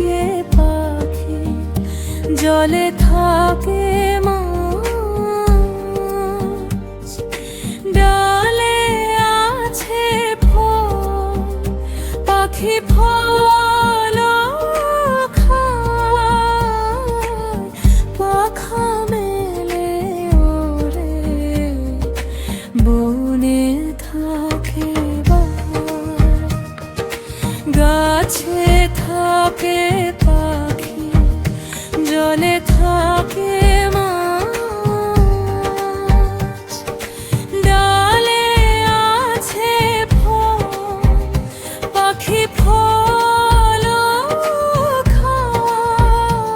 থাকে পাখি, জলে থাকে মাছ, ডালে আছে ফল, পাখি ফল খায়, পাখা মেলে ওরে বনে থাকে বাহার। গাছে থাকে পাখি, জলে থাকে মাছ, ডালে আছে ফল, পাখি ফল খায়,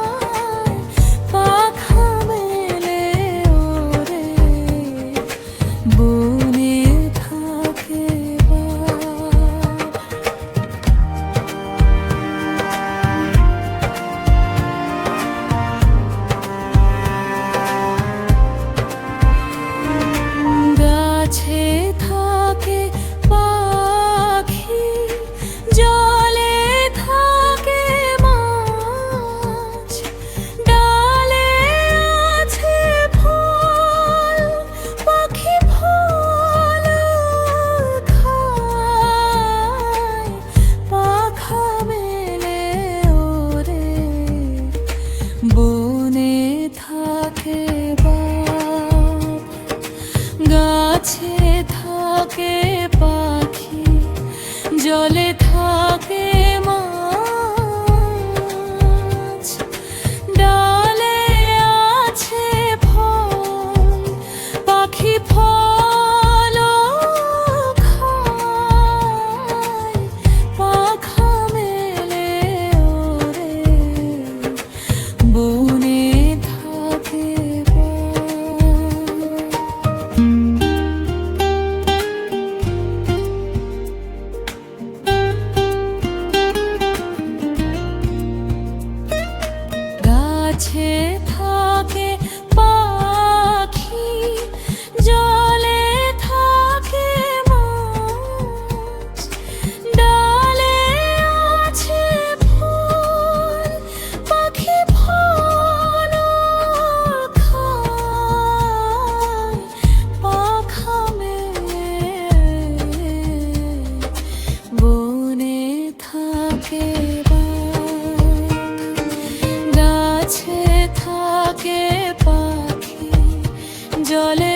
পাখা মেলে ওরে বনে থাকে বাহার। গাছে থাকে পাখি, জলে থাকে মাছ, ডালে আছে ফল, পাখি ফল খায়, পাখা মেলে ওরে বনে থাকে বাপ। গাছে থাকে পাখি, জলে থাকে মাছ, ডালে আছে ফল, পাখি ফল খায়, পাখা মেলে ওরে বনে থাকে বাপ। গাছে থাকে পাখি, জলে থাকে মাছ, ডালে আছে ফল, পাখি ফল খায়, পাখা মেলে বনে থাকে বাপ। গাছে থাকে পাখি, জলে